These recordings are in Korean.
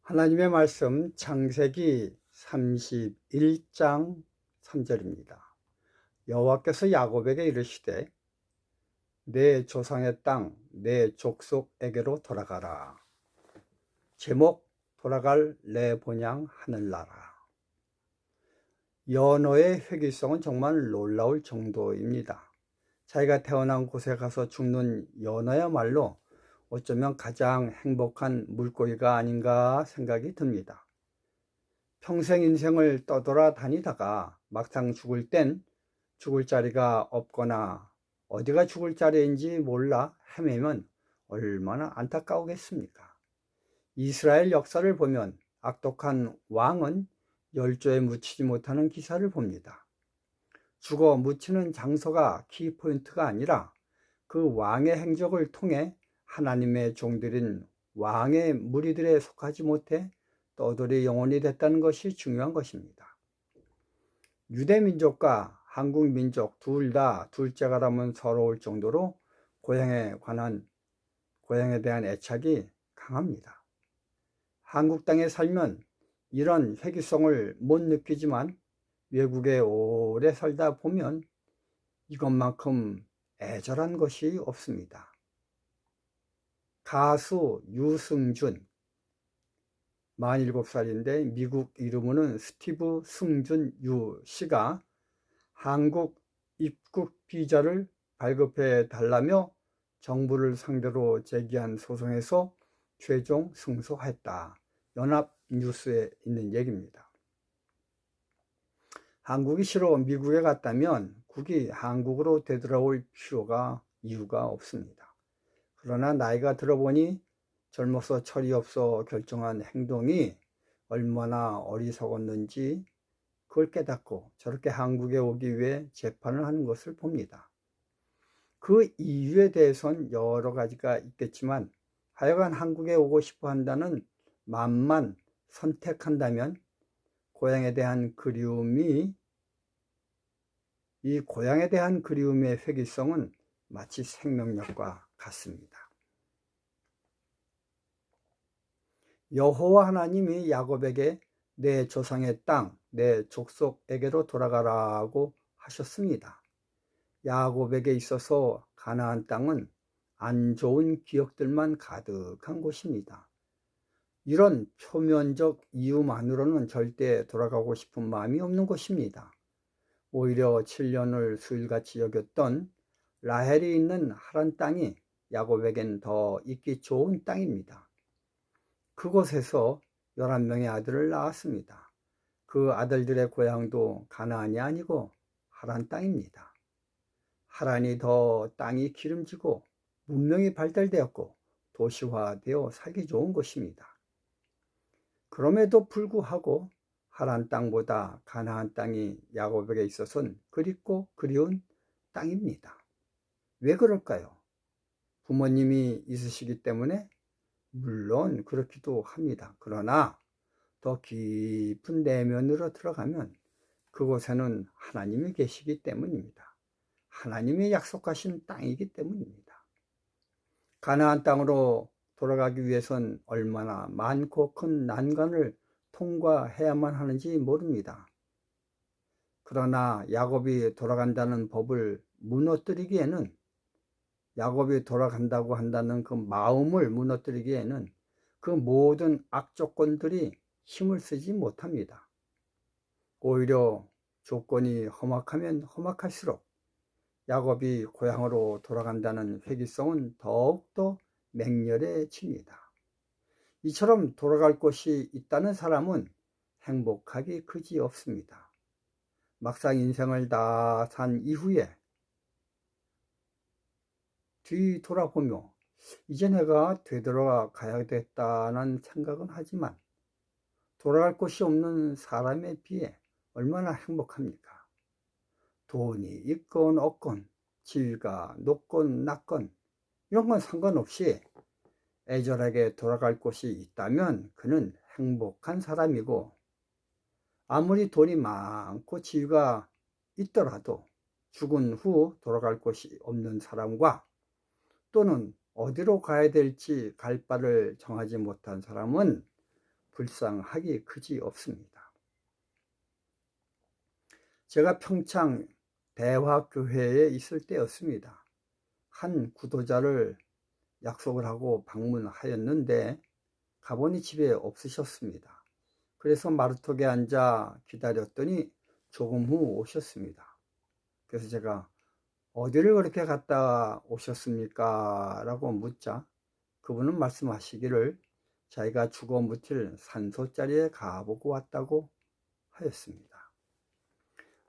하나님의 말씀 창세기 31장 3절입니다. 여호와께서 야곱에게 이르시되 내 조상의 땅 내 족속에게로 돌아가라. 제목 돌아갈 내 본향 하늘나라. 연어의 회귀성은 정말 놀라울 정도입니다. 자기가 태어난 곳에 가서 죽는 연어야말로 어쩌면 가장 행복한 물고기가 아닌가 생각이 듭니다. 평생 인생을 떠돌아다니다가 막상 죽을 땐 죽을 자리가 없거나 어디가 죽을 자리인지 몰라 헤매면 얼마나 안타까우겠습니까? 이스라엘 역사를 보면 악독한 왕은 열조에 묻히지 못하는 기사를 봅니다. 죽어 묻히는 장소가 키포인트가 아니라 그 왕의 행적을 통해 하나님의 종들인 왕의 무리들에 속하지 못해 떠돌이 영혼이 됐다는 것이 중요한 것입니다. 유대민족과 한국민족 둘 다 둘째가라면 서러울 정도로 고향에 대한 애착이 강합니다. 한국 땅에 살면 이런 회귀성을 못 느끼지만 외국에 오래 살다 보면 이것만큼 애절한 것이 없습니다. 가수 유승준 47살인데 미국 이름으로는 스티브 승준 유 씨가 한국 입국 비자를 발급해 달라며 정부를 상대로 제기한 소송에서 최종 승소했다. 연합뉴스에 있는 얘기입니다. 한국이 싫어 미국에 갔다면 국이 한국으로 되돌아올 이유가 없습니다. 그러나 나이가 들어보니 젊어서 철이 없어 결정한 행동이 얼마나 어리석었는지 그걸 깨닫고 저렇게 한국에 오기 위해 재판을 하는 것을 봅니다. 그 이유에 대해선 여러 가지가 있겠지만 하여간 한국에 오고 싶어 한다는 마음만 선택한다면 고향에 대한 그리움의 회귀성은 마치 생명력과 같습니다. 여호와 하나님이 야곱에게 내 조상의 땅, 내 족속에게로 돌아가라고 하셨습니다. 야곱에게 있어서 가나안 땅은 안 좋은 기억들만 가득한 곳입니다. 이런 표면적 이유만으로는 절대 돌아가고 싶은 마음이 없는 곳입니다. 오히려 7년을 수일같이 여겼던 라헬이 있는 하란 땅이 야곱에겐 더 있기 좋은 땅입니다. 그곳에서 11명의 아들을 낳았습니다. 그 아들들의 고향도 가나안이 아니고 하란 땅입니다. 하란이 더 땅이 기름지고 문명이 발달되었고 도시화되어 살기 좋은 곳입니다. 그럼에도 불구하고 하란 땅보다 가나안 땅이 야곱에게 있어서는 그립고 그리운 땅입니다. 왜 그럴까요? 부모님이 있으시기 때문에? 물론 그렇기도 합니다. 그러나 더 깊은 내면으로 들어가면 그곳에는 하나님이 계시기 때문입니다. 하나님이 약속하신 땅이기 때문입니다. 가나안 땅으로 돌아가기 위해선 얼마나 많고 큰 난관을 통과해야만 하는지 모릅니다. 그러나 야곱이 돌아간다는 법을 무너뜨리기에는 야곱이 돌아간다고 한다는 그 마음을 무너뜨리기에는 그 모든 악조건들이 힘을 쓰지 못합니다. 오히려 조건이 험악하면 험악할수록 야곱이 고향으로 돌아간다는 회귀성은 더욱더 맹렬해집니다. 이처럼 돌아갈 곳이 있다는 사람은 행복하기 그지없습니다. 막상 인생을 다 산 이후에 뒤돌아보며 이제 내가 되돌아가야겠다는 생각은 하지만 돌아갈 곳이 없는 사람에 비해 얼마나 행복합니까? 돈이 있건 없건 지위가 높건 낮건 이런 건 상관없이 애절하게 돌아갈 곳이 있다면 그는 행복한 사람이고, 아무리 돈이 많고 지위가 있더라도 죽은 후 돌아갈 곳이 없는 사람과 또는 어디로 가야 될지 갈 바를 정하지 못한 사람은 불쌍하기 그지 없습니다. 제가 평창 대화교회에 있을 때였습니다. 한 구도자를 약속을 하고 방문하였는데 가보니 집에 없으셨습니다. 그래서 마루턱에 앉아 기다렸더니 조금 후 오셨습니다. 그래서 제가 어디를 그렇게 갔다 오셨습니까? 라고 묻자 그분은 말씀하시기를 자기가 죽어 묻힐 산소자리에 가보고 왔다고 하였습니다.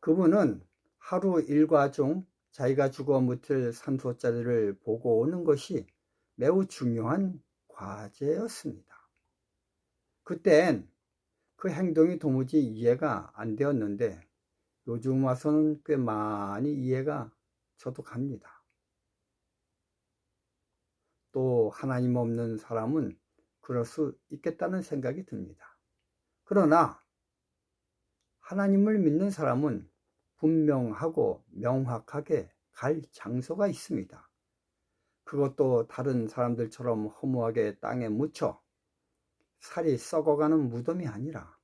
그분은 하루 일과 중 자기가 죽어 묻힐 산소자리를 보고 오는 것이 매우 중요한 과제였습니다. 그땐 그 행동이 도무지 이해가 안 되었는데 요즘 와서는 꽤 많이 이해가 저도 갑니다. 또 하나님 없는 사람은 그럴 수 있겠다는 생각이 듭니다. 그러나 하나님을 믿는 사람은 분명하고 명확하게 갈 장소가 있습니다. 그것도 다른 사람들처럼 허무하게 땅에 묻혀 살이 썩어가는 무덤이 아니라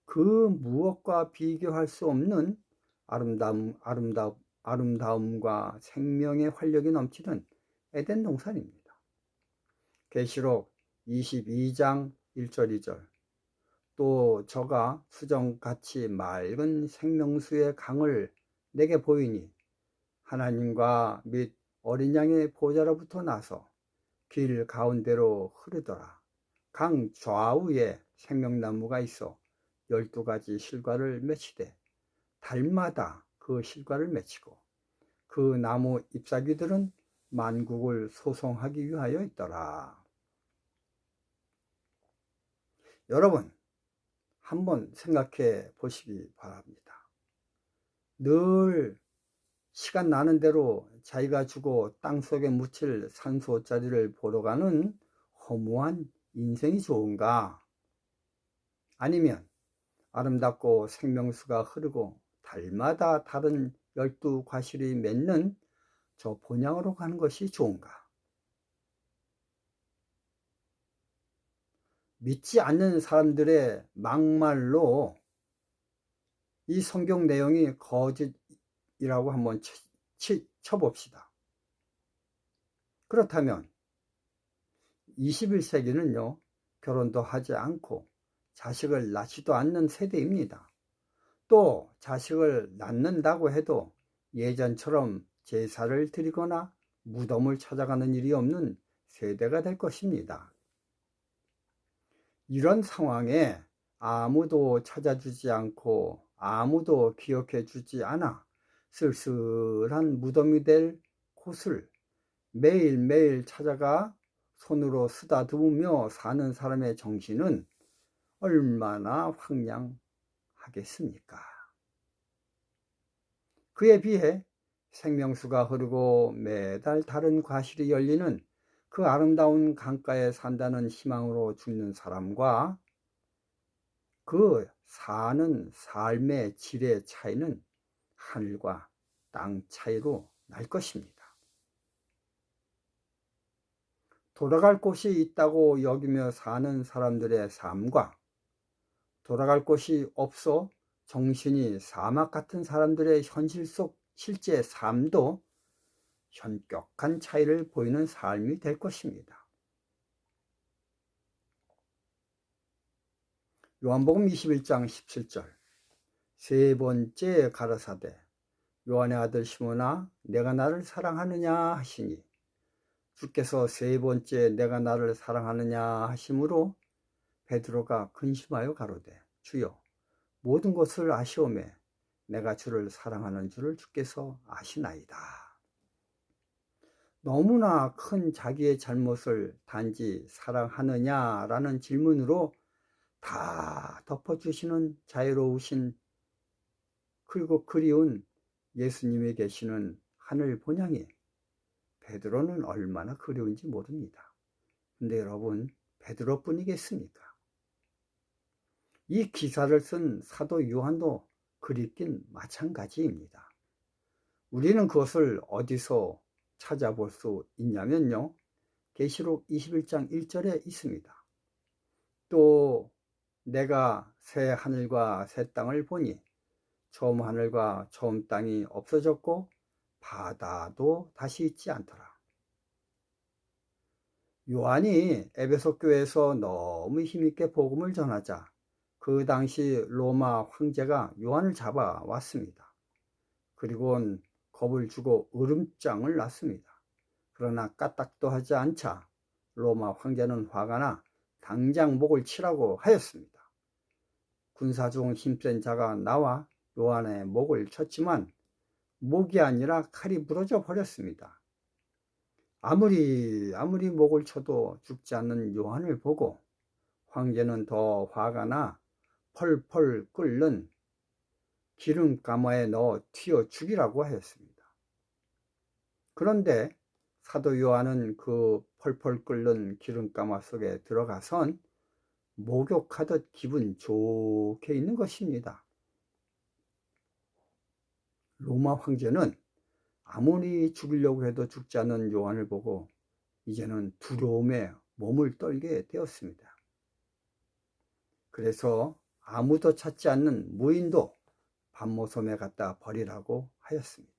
그 무엇과 비교할 수 없는 아름다움과 생명의 활력이 넘치는 에덴 동산입니다. 계시록 22장 1절 2절 또 저가 수정같이 맑은 생명수의 강을 내게 보이니 하나님과 및 어린 양의 보좌로부터 나서 길 가운데로 흐르더라. 강 좌우에 생명나무가 있어 12가지 실과를 맺히되 달마다 그 실과를 맺히고 그 나무 잎사귀들은 만국을 소송하기 위하여 있더라. 여러분 한번 생각해 보시기 바랍니다. 늘 시간 나는 대로 자기가 죽어 땅속에 묻힐 산소자리를 보러 가는 허무한 인생이 좋은가? 아니면 아름답고 생명수가 흐르고 달마다 다른 12과실이 맺는 저 본향으로 가는 것이 좋은가? 믿지 않는 사람들의 막말로 이 성경 내용이 거짓이라고 한번 쳐봅시다. 그렇다면 21세기는요 결혼도 하지 않고 자식을 낳지도 않는 세대입니다. 또 자식을 낳는다고 해도 예전처럼 제사를 드리거나 무덤을 찾아가는 일이 없는 세대가 될 것입니다. 이런 상황에 아무도 찾아주지 않고 아무도 기억해 주지 않아 쓸쓸한 무덤이 될 곳을 매일매일 찾아가 손으로 쓰다듬으며 사는 사람의 정신은 얼마나 황량하겠습니까? 그에 비해 생명수가 흐르고 매달 다른 과실이 열리는 그 아름다운 강가에 산다는 희망으로 죽는 사람과 그 사는 삶의 질의 차이는 하늘과 땅 차이로 날 것입니다. 돌아갈 곳이 있다고 여기며 사는 사람들의 삶과 돌아갈 곳이 없어 정신이 사막 같은 사람들의 현실 속 실제 삶도 현격한 차이를 보이는 삶이 될 것입니다. 요한복음 21장 17절 세 번째 가라사대 요한의 아들 시몬아 내가 나를 사랑하느냐 하시니 주께서 세 번째 내가 나를 사랑하느냐 하심으로 베드로가 근심하여 가로되 주여 모든 것을 아시오매 내가 주를 사랑하는 줄을 주께서 아시나이다. 너무나 큰 자기의 잘못을 단지 사랑하느냐라는 질문으로 다 덮어주시는 자유로우신 그리고 그리운 예수님이 계시는 하늘 본향이 베드로는 얼마나 그리운지 모릅니다. 근데 여러분 베드로뿐이겠습니까? 이 기사를 쓴 사도 요한도 그립긴 마찬가지입니다. 우리는 그것을 어디서 찾아볼 수 있냐면요 계시록 21장 1절에 있습니다. 또 내가 새 하늘과 새 땅을 보니 처음 하늘과 처음 땅이 없어졌고 바다도 다시 있지 않더라. 요한이 에베소 교회에서 너무 힘있게 복음을 전하자 그 당시 로마 황제가 요한을 잡아왔습니다. 그리고는 겁을 주고 으름장을 놨습니다. 그러나 까딱도 하지 않자 로마 황제는 화가 나 당장 목을 치라고 하였습니다. 군사 중 힘센 자가 나와 요한의 목을 쳤지만 목이 아니라 칼이 부러져 버렸습니다. 아무리 목을 쳐도 죽지 않는 요한을 보고 황제는 더 화가 나 펄펄 끓는 기름가마에 넣어 튀어 죽이라고 하였습니다. 그런데 사도 요한은 그 펄펄 끓는 기름가마 속에 들어가선 목욕하듯 기분 좋게 있는 것입니다. 로마 황제는 아무리 죽이려고 해도 죽지 않는 요한을 보고 이제는 두려움에 몸을 떨게 되었습니다. 그래서 아무도 찾지 않는 무인도 밤모섬에 갖다 버리라고 하였습니다.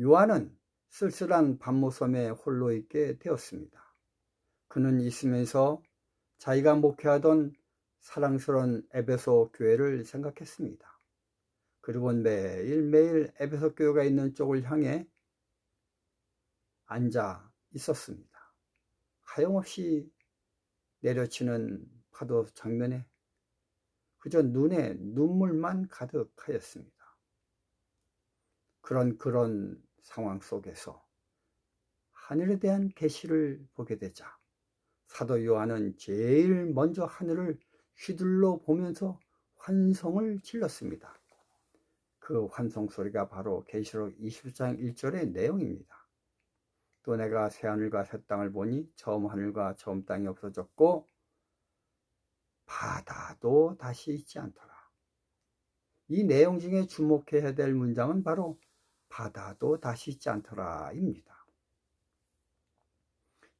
요한은 쓸쓸한 밤모섬에 홀로 있게 되었습니다. 그는 있으면서 자기가 목회하던 사랑스러운 에베소 교회를 생각했습니다. 그리고 매일매일 에베소 교회가 있는 쪽을 향해 앉아 있었습니다. 하염없이 내려치는 파도 장면에 그저 눈에 눈물만 가득하였습니다. 그런 상황 속에서 하늘에 대한 계시를 보게 되자 사도 요한은 제일 먼저 하늘을 휘둘러 보면서 환성을 질렀습니다. 그 환성 소리가 바로 계시록 20장 1절의 내용입니다. 또 내가 새 하늘과 새 땅을 보니 처음 하늘과 처음 땅이 없어졌고 바다도 다시 있지 않더라. 이 내용 중에 주목해야 될 문장은 바로 바다도 다시 있지 않더라 입니다.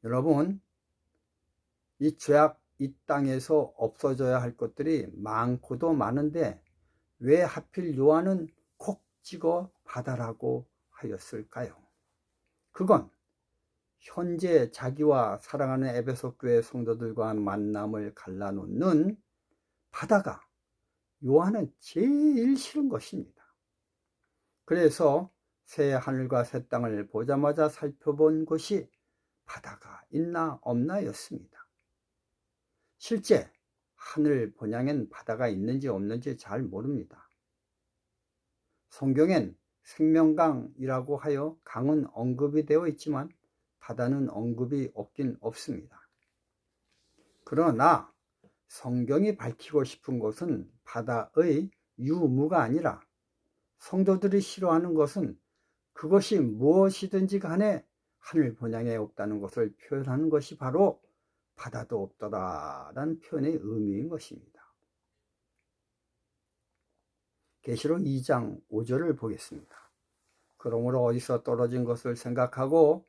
여러분, 이 죄악 이 땅에서 없어져야 할 것들이 많고도 많은데 왜 하필 요한은 콕 찍어 바다라고 하였을까요? 그건 현재 자기와 사랑하는 에베소 교회 성도들과 만남을 갈라놓는 바다가 요한은 제일 싫은 것입니다. 그래서 새 하늘과 새 땅을 보자마자 살펴본 것이 바다가 있나 없나였습니다. 실제 하늘 본향엔 바다가 있는지 없는지 잘 모릅니다. 성경엔 생명강이라고 하여 강은 언급이 되어 있지만 바다는 언급이 없긴 없습니다. 그러나 성경이 밝히고 싶은 것은 바다의 유무가 아니라 성도들이 싫어하는 것은 그것이 무엇이든지 간에 하늘 본향에 없다는 것을 표현하는 것이 바로 바다도 없더라 라는 표현의 의미인 것입니다. 계시록 2장 5절을 보겠습니다. 그러므로 어디서 떨어진 것을 생각하고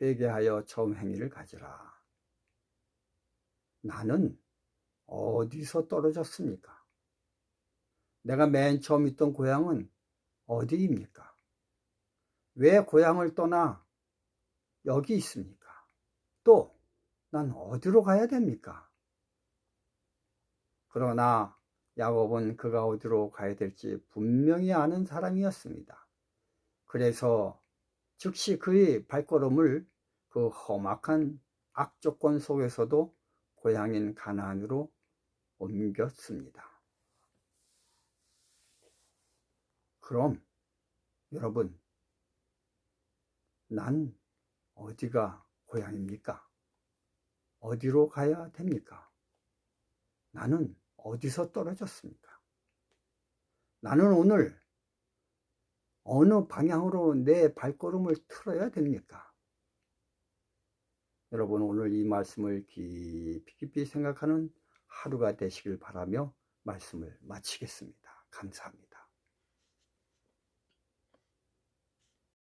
회개하여 처음 행위를 가지라. 나는 어디서 떨어졌습니까? 내가 맨 처음 있던 고향은 어디입니까? 왜 고향을 떠나 여기 있습니까? 또 난 어디로 가야 됩니까? 그러나 야곱은 그가 어디로 가야 될지 분명히 아는 사람이었습니다. 그래서 즉시 그의 발걸음을 그 험악한 악조건 속에서도 고향인 가나안으로 옮겼습니다. 그럼 여러분, 난 어디가 고향입니까? 어디로 가야 됩니까? 나는 어디서 떨어졌습니까? 나는 오늘 어느 방향으로 내 발걸음을 틀어야 됩니까? 여러분, 오늘 이 말씀을 깊이 생각하는 하루가 되시길 바라며 말씀을 마치겠습니다. 감사합니다.